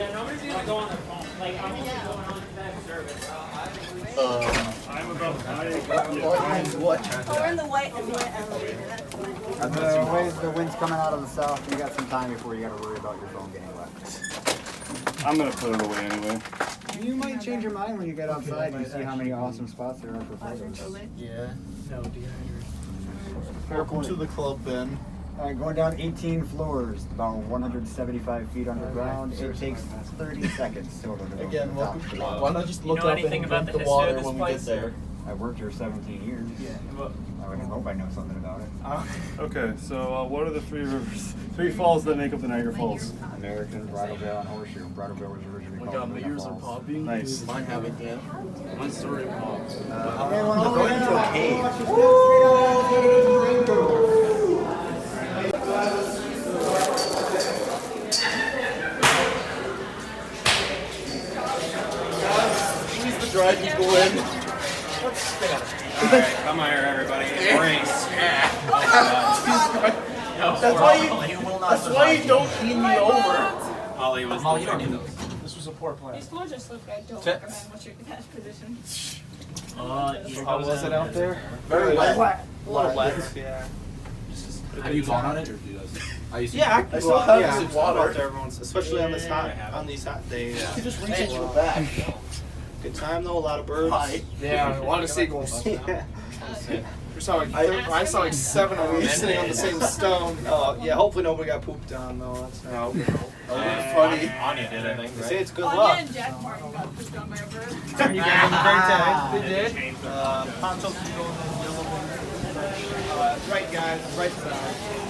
Yeah, nobody's gonna go on their phone. Like, I'm only going on to that service. I'm about What? Oh, we're in the white elevator. That's why. The wind's coming out of the south. You got some time before you got to worry about your phone getting wet. I'm gonna put it away anyway. You might change your mind when you get outside and you see how many awesome spots there are for photos. Yeah. No, dehydrated. Welcome to the club, Ben. Going down 18 floors, about 175 feet underground. It takes 30 seconds total to go Again, from the top welcome. to the bottom. Why not just look know up anything and about drink the the history of water this when we get place, there? I worked here 17 years. Yeah. I would hope I know something about it. Okay, so what are the three falls that make up the Niagara Falls? American, Bridalveil, and Horseshoe. Bridalveil was originally Oh my called god, my Niagara ears are Falls. popping. Nice. Mine haven't yet. Mine's already popped. We're going into a cave. Squeeze the drive and go in. Alright, come here everybody. Embrace. That's why you don't lean me over. Ollie was Molly, you don't need those. This was a poor plan. These floors are slippery. I don't recommend what's your best position. How was it out there? Very wet. A little wet. Yeah. Have you gone on it? Or Yeah, I still have some water. There every once, especially on this hot these hot days. You just reach into your back. Good time though, a lot of birds. Yeah, a lot of seagulls. Yeah. I saw like 7 of them sitting on the same stone. Oh yeah, hopefully nobody got pooped on though. That's not Funny. Anya did, I think. They say it's good Anya luck. and Jack Martin got pushed on by a bird. You guys have a great time. They did? Poncho can go in the yellow one. Right guys, right side.